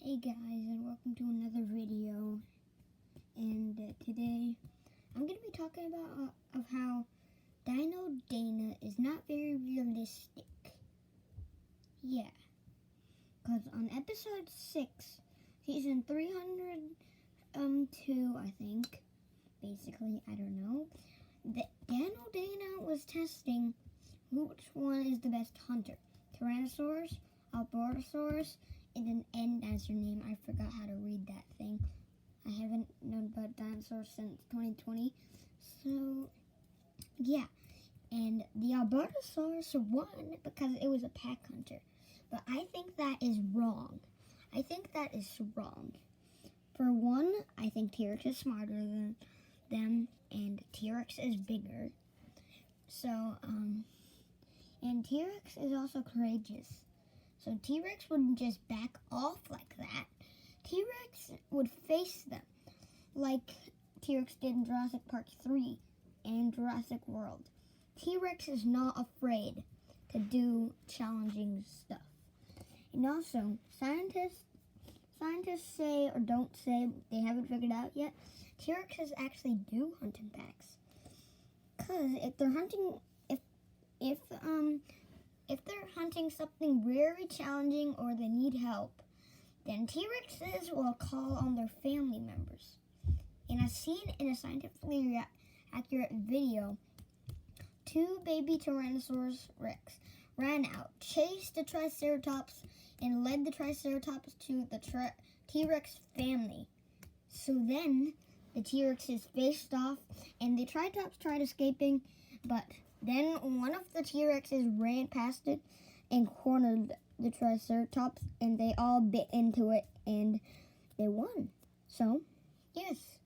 Hey guys, and welcome to another video. And today I'm going to be talking about of how Dino Dana is not very realistic. Yeah, because on episode 6, season 302, I think, basically, I don't know, Dino Dana was testing which one is the best hunter, Tyrannosaurus, Albertosaurus, and an dinosaur name. I forgot how to read that thing. I haven't known about dinosaurs since 2020. So, yeah. And the Albertosaurus won because it was a pack hunter. But I think that is wrong. For one, I think T-Rex is smarter than them, and T-Rex is bigger. So, and T-Rex is also courageous. So T-Rex wouldn't just back off like that. T-Rex would face them, like T-Rex did in Jurassic Park 3 and Jurassic World. T-Rex is not afraid to do challenging stuff. And also, scientists say or don't say, they haven't figured out yet, T-Rexes actually do hunt in packs. Because if they're hunting, if they're hunting something very challenging or they need help, then T-Rexes will call on their family members. And as seen in a scientifically accurate video, 2 baby Tyrannosaurus Rex ran out, chased the Triceratops, and led the Triceratops to the T-Rex family. So then the T-Rexes faced off, and the Triceratops tried escaping, but then one of the T-Rexes ran past it and cornered the Triceratops, and they all bit into it, and they won. So, yes,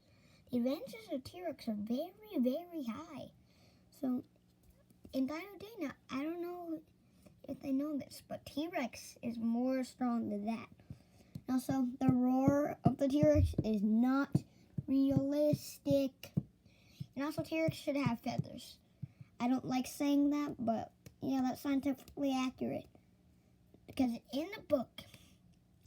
the advantages of T-Rex are very, very high. So, in Dino Dana, I don't know if they know this, but T-Rex is more strong than that. Also, the roar of the T-Rex is not realistic. And also, T-Rex should have feathers. I don't like saying that, but yeah, that's scientifically accurate. Because in the book,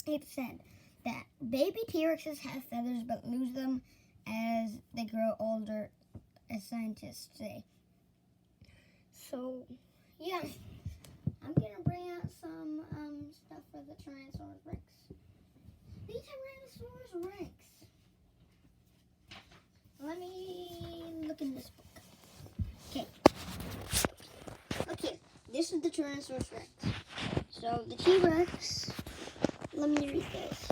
it said that baby T-Rexes have feathers but lose them as they grow older, as scientists say. So, yeah, I'm going to bring out some stuff for the Tyrannosaurus Rex. The Tyrannosaurus Rex. Let me look in this book. Okay, this is the Tyrannosaurus Rex. So the T-Rex, let me read this.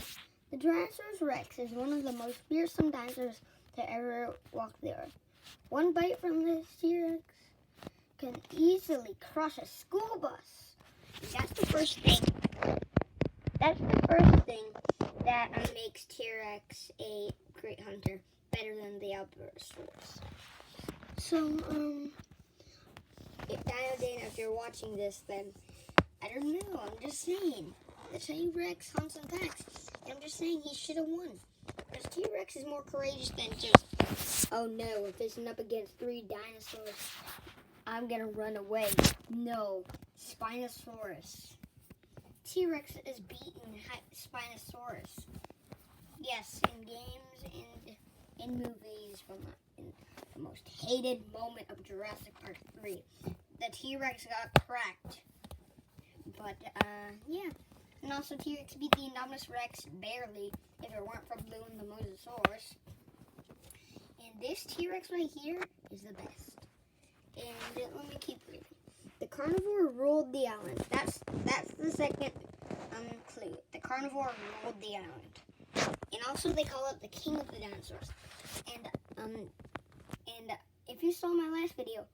The Tyrannosaurus Rex is one of the most fearsome dinosaurs to ever walk the earth. One bite from this T-Rex can easily crush a school bus. And that's the first thing that makes T-Rex a great hunter, better than the Albertosaurus. So, Dino Dana, if you're watching this, then I don't know. I'm just saying the T-Rex hunts in packs. I'm just saying he should have won. Because T-Rex is more courageous than just, oh no, we're facing up against 3 dinosaurs. I'm gonna run away. No, Spinosaurus. T-Rex is beating Spinosaurus. Yes, in games and in movies from the most hated moment of Jurassic Park 3. The T-Rex got cracked. But, yeah. And also T-Rex beat the Indominus Rex barely, if it weren't for Blue and the Mosasaurus. And this T-Rex right here is the best. And let me keep reading. The carnivore ruled the island. That's the second clue. The carnivore ruled the island. And also they call it the king of the dinosaurs. And if you saw my last video,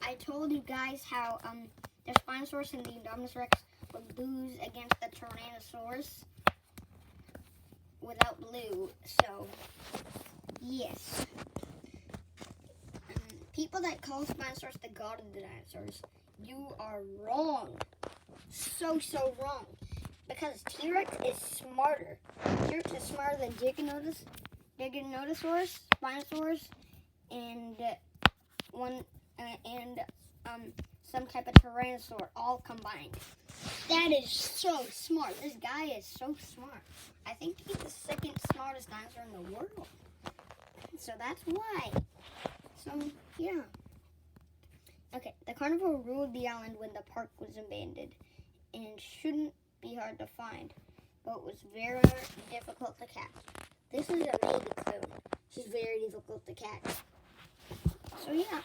I told you guys how the Spinosaurus and the Indominus Rex would lose against the Tyrannosaurus without Blue. So, yes. People that call Spinosaurus the god of the dinosaurs, you are wrong. So wrong. Because T-Rex is smarter. T-Rex is smarter than Giganotosaurus, Spinosaurus, and some type of tyrannosaur all combined. That is so smart. This guy is so smart. I think he's the second smartest dinosaur in the world. So that's why. So, yeah. Okay, the carnivore ruled the island when the park was abandoned, and it shouldn't be hard to find, but was very difficult to catch. This is a maybe clue. She's very difficult to catch. So yeah.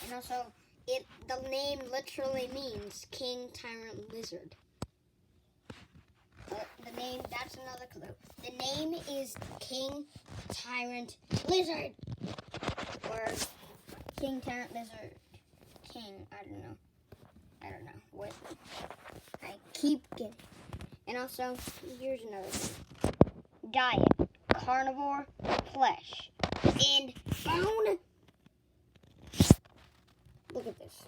And also, the name literally means King Tyrant Lizard. The name, that's another clue. The name is King Tyrant Lizard. Or King Tyrant Lizard King. I don't know. What? I keep getting. And also, here's another thing. Diet. Carnivore. Flesh. And bone. Look at this.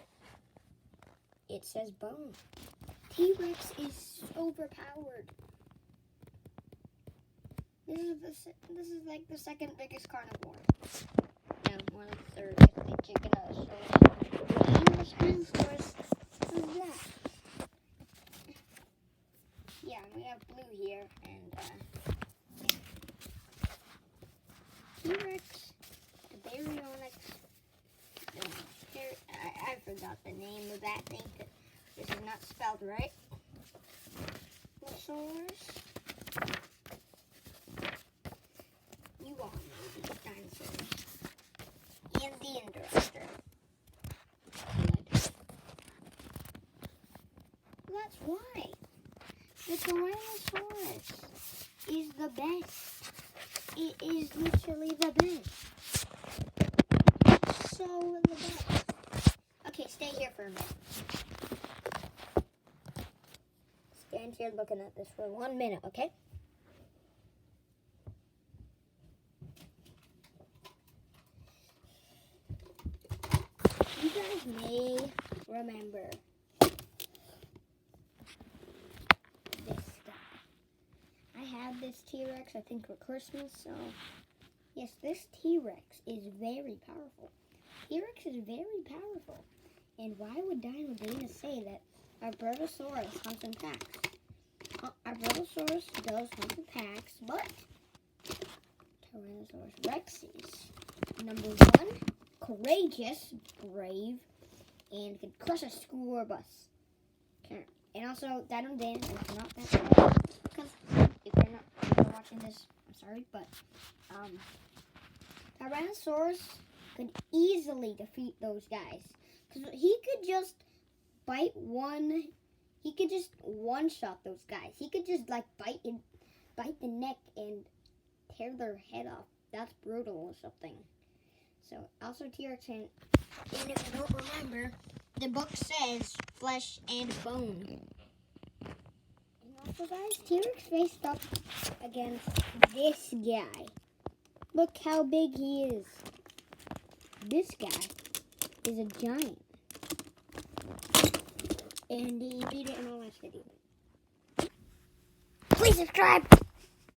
It says bone. T-Rex is overpowered. This is like the second biggest carnivore. No, one of the third. I think chicken nose. And the Spinosaurus is that. Yeah, we have blue here and T-Rex, the Baryonyx. I forgot the name of that thing. This is not spelled right. Dinosaurs. You all know these dinosaurs. And the Indoraptor. That's why. The Tyrannosaurus is the best. It is literally the best. So the best. Okay, stay here for a minute. Stand here looking at this for 1 minute, okay? You guys may remember this guy. I had this T-Rex, I think, for Christmas, so yes, this T-Rex is very powerful. T-Rex is very powerful. And why would Dino Dana say that our Brontosaurus hunts in packs? Our Brontosaurus does hunt in packs, but Tyrannosaurus Rex is number 1, courageous, brave, and could crush a school or bus. And also, Dino Dana is not that smart. Because if you're watching this, I'm sorry, but Tyrannosaurus could easily defeat those guys. Because he could just one-shot those guys. He could just like bite the neck and tear their head off. That's brutal or something. So also T-Rex, and if you don't remember, the book says flesh and bone. And also guys, T-Rex faced up against this guy. Look how big he is. This guy is a giant. And he beat it in my last video. Please subscribe!